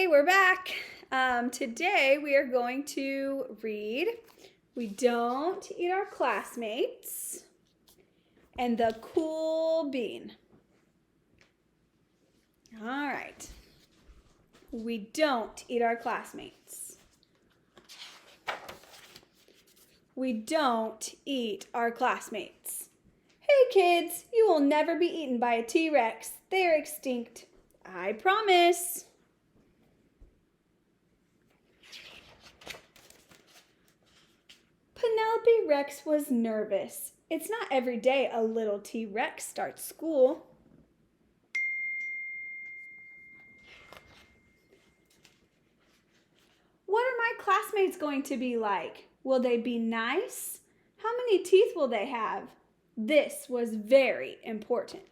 we're back. Today we are going to read We Don't Eat Our Classmates and The Cool Bean. All right. We don't eat our classmates. We don't eat our classmates. Hey kids, you will never be eaten by a T-Rex. They are extinct. I promise. Penelope Rex was nervous. It's not every day a little T-Rex starts school. What are my classmates going to be like? Will they be nice? How many teeth will they have? This was very important.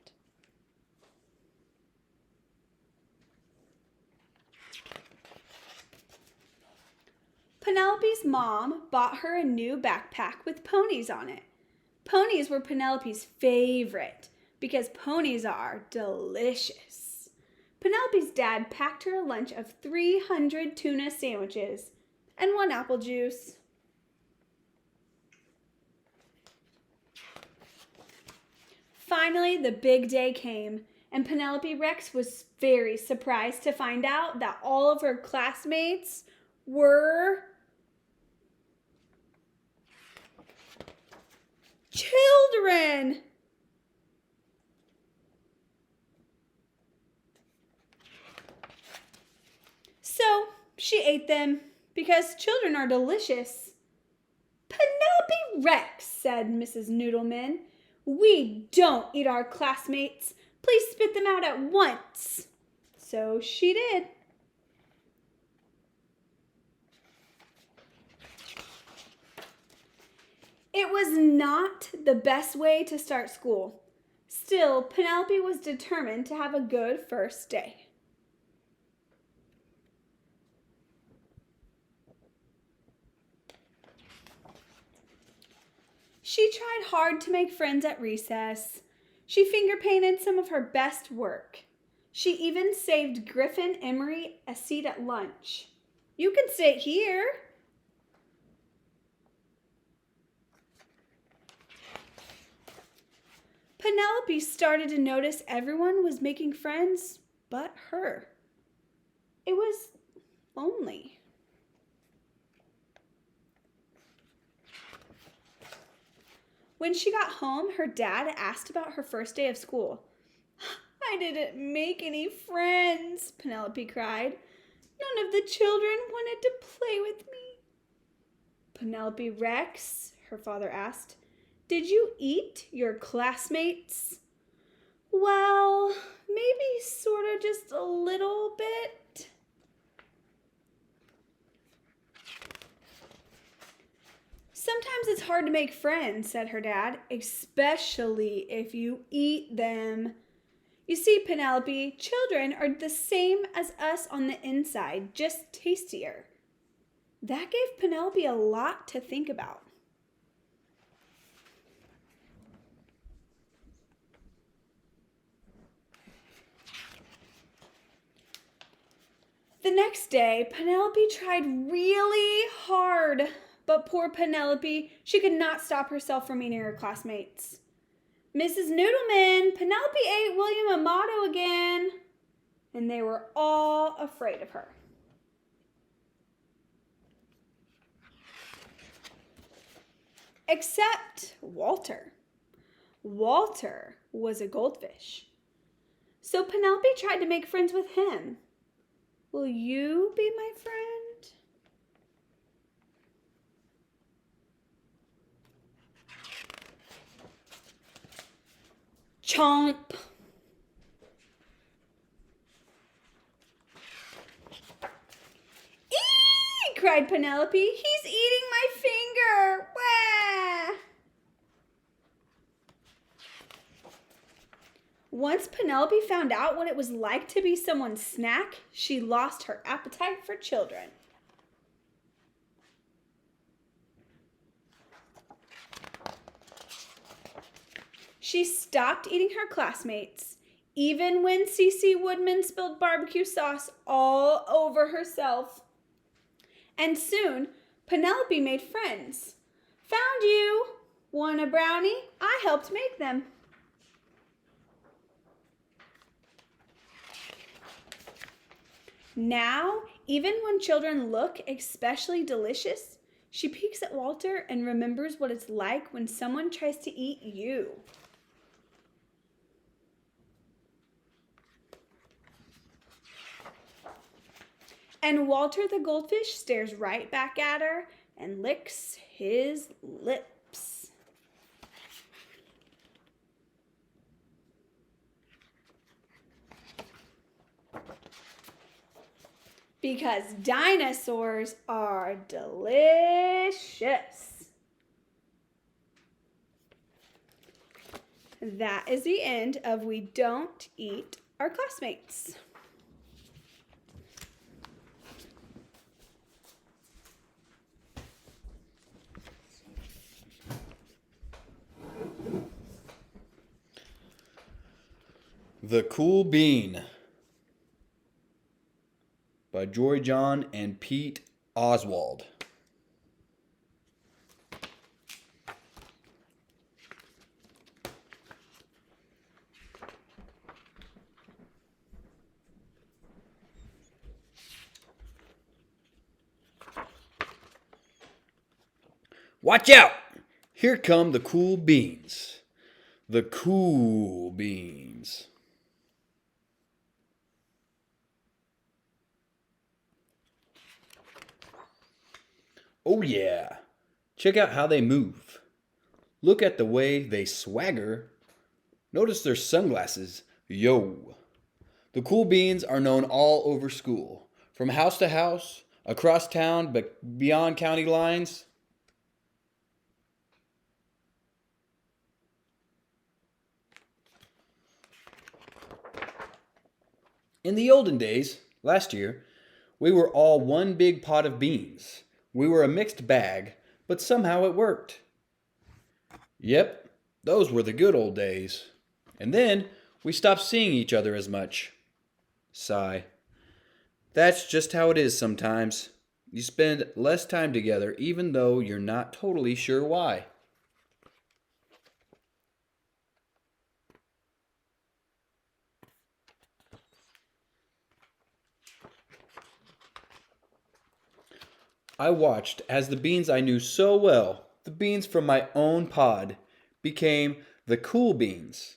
Penelope's mom bought her a new backpack with ponies on it. Ponies were Penelope's favorite because ponies are delicious. Penelope's dad packed her a lunch of 300 tuna sandwiches and 1 apple juice. Finally, the big day came, and Penelope Rex was very surprised to find out that all of her classmates were children. So she ate them because children are delicious. Penelope Rex, said Mrs. Noodleman, we don't eat our classmates. Please spit them out at once. So she did. It was not the best way to start school. Still, Penelope was determined to have a good first day. She tried hard to make friends at recess. She finger painted some of her best work. She even saved Griffin Emery a seat at lunch. You can sit here. Penelope started to notice everyone was making friends but her. It was lonely. When she got home, her dad asked about her first day of school. I didn't make any friends, Penelope cried. None of the children wanted to play with me. Penelope Rex, her father asked, did you eat your classmates? Well, maybe sort of just a little bit. Sometimes it's hard to make friends, said her dad, especially if you eat them. You see, Penelope, children are the same as us on the inside, just tastier. That gave Penelope a lot to think about. The next day, Penelope tried really hard, but poor Penelope, she could not stop herself from eating her classmates. Mrs. Noodleman, Penelope ate William Amato again, and they were all afraid of her. Except Walter. Walter was a goldfish. So Penelope tried to make friends with him. Will you be my friend? Chomp. Eee! Cried Penelope. He's eating my finger. Wah! Once Penelope found out what it was like to be someone's snack, she lost her appetite for children. She stopped eating her classmates, even when Cece Woodman spilled barbecue sauce all over herself. And soon, Penelope made friends. Found you! Want a brownie? I helped make them. Now, even when children look especially delicious, she peeks at Walter and remembers what it's like when someone tries to eat you. And Walter the goldfish stares right back at her and licks his lips. Because dinosaurs are delicious. That is the end of We Don't Eat Our Classmates. The Cool Bean by Joy John and Pete Oswald. Watch out! Here come the cool beans. The cool beans. Oh yeah, check out how they move. Look at the way they swagger. Notice their sunglasses. Yo. The cool beans are known all over school, from house to house, across town, but beyond county lines. In the olden days, last year, we were all one big pot of beans. We were a mixed bag, but somehow it worked. Yep, those were the good old days. And then we stopped seeing each other as much. Sigh. That's just how it is sometimes. You spend less time together even though you're not totally sure why. I watched as the beans I knew so well, the beans from my own pod, became the cool beans.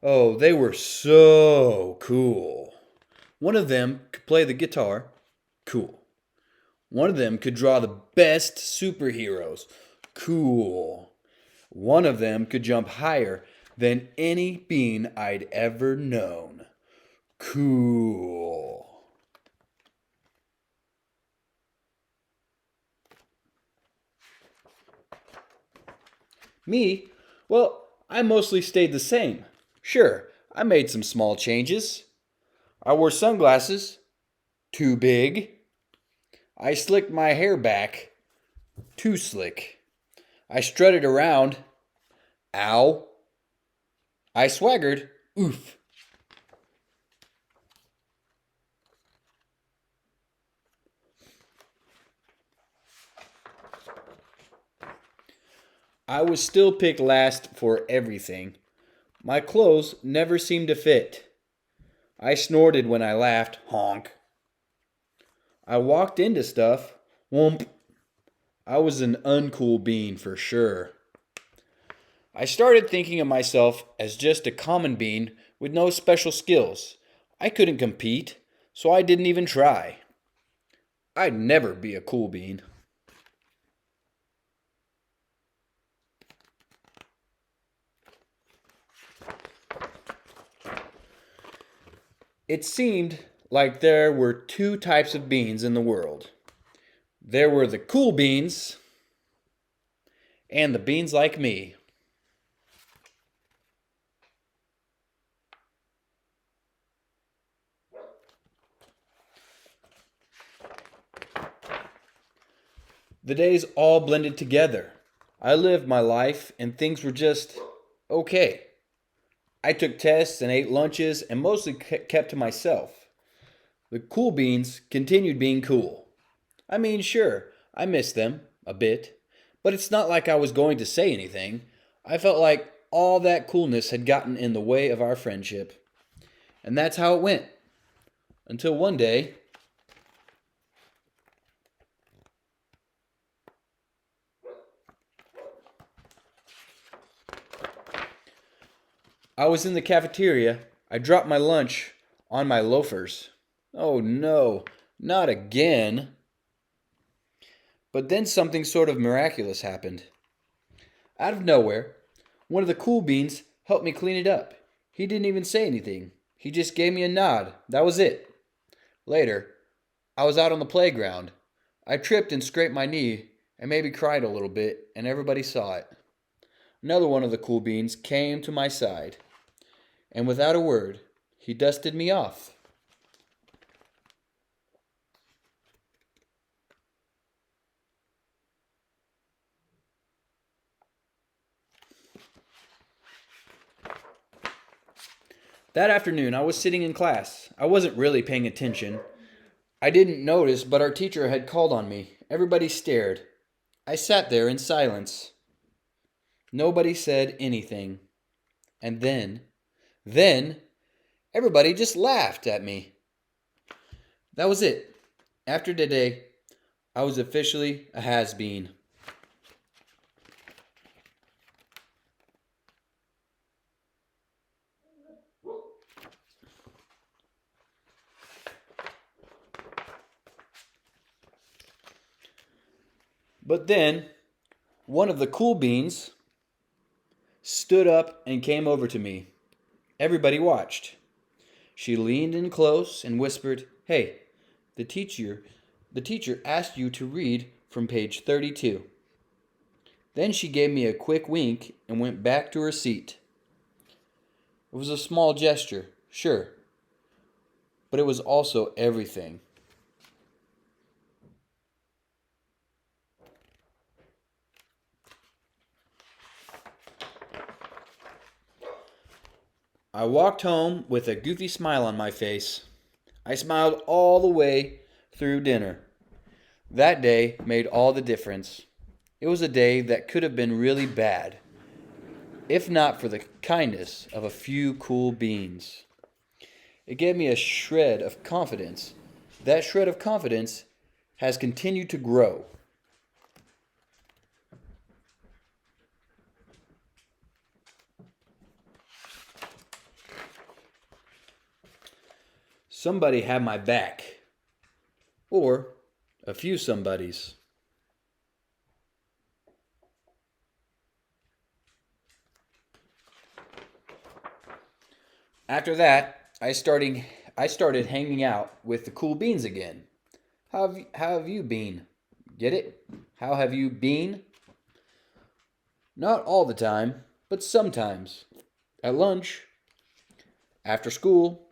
Oh, they were so cool. One of them could play the guitar. Cool. One of them could draw the best superheroes. Cool. One of them could jump higher than any bean I'd ever known. Cool. Me? Well, I mostly stayed the same. Sure, I made some small changes. I wore sunglasses. Too big. I slicked my hair back. Too slick. I strutted around. Ow. I swaggered. Oof. I was still picked last for everything. My clothes never seemed to fit. I snorted when I laughed. Honk. I walked into stuff. Whoomp. I was an uncool bean for sure. I started thinking of myself as just a common bean with no special skills. I couldn't compete, so I didn't even try. I'd never be a cool bean. It seemed like there were two types of beans in the world. There were the cool beans and the beans like me. The days all blended together. I lived my life and things were just okay. I took tests and ate lunches and mostly kept to myself. The cool beans continued being cool. I mean, sure, I missed them a bit, but it's not like I was going to say anything. I felt like all that coolness had gotten in the way of our friendship. And that's how it went. Until one day, I was in the cafeteria. I dropped my lunch on my loafers. Oh no, not again. But then something sort of miraculous happened. Out of nowhere, one of the cool beans helped me clean it up. He didn't even say anything. He just gave me a nod. That was it. Later, I was out on the playground. I tripped and scraped my knee and maybe cried a little bit, and everybody saw it. Another one of the cool beans came to my side, and without a word, he dusted me off. That afternoon, I was sitting in class. I wasn't really paying attention. I didn't notice, but our teacher had called on me. Everybody stared. I sat there in silence. Nobody said anything. And then, everybody just laughed at me. That was it. After today, I was officially a has-been. But then, one of the cool beans stood up and came over to me. Everybody watched. She leaned in close and whispered, "Hey, the teacher asked you to read from page 32. Then she gave me a quick wink and went back to her seat. It was a small gesture, sure, but it was also everything. I walked home with a goofy smile on my face. I smiled all the way through dinner. That day made all the difference. It was a day that could have been really bad, if not for the kindness of a few cool beans. It gave me a shred of confidence. That shred of confidence has continued to grow. Somebody had my back. Or a few somebodies. After that, I started hanging out with the cool beans again. How have you been? Get it? How have you been? Not all the time, but sometimes. At lunch, after school,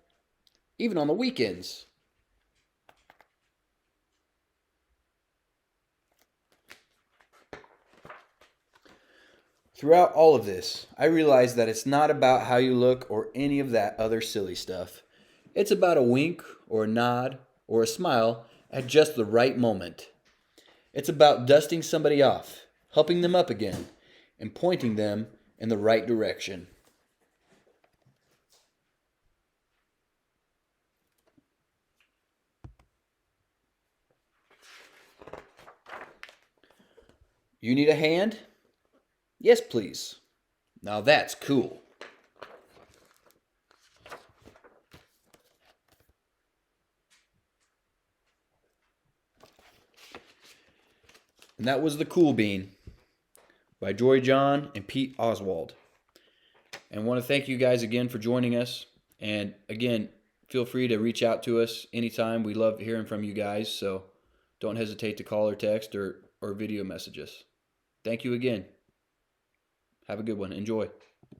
even on the weekends. Throughout all of this, I realized that it's not about how you look or any of that other silly stuff. It's about a wink or a nod or a smile at just the right moment. It's about dusting somebody off, helping them up again, and pointing them in the right direction. You need a hand? Yes, please. Now that's cool. And that was The Cool Bean by Joy John and Pete Oswald. And I want to thank you guys again for joining us. And again, feel free to reach out to us anytime. We love hearing from you guys, so don't hesitate to call or text or video message us. Thank you again. Have a good one. Enjoy.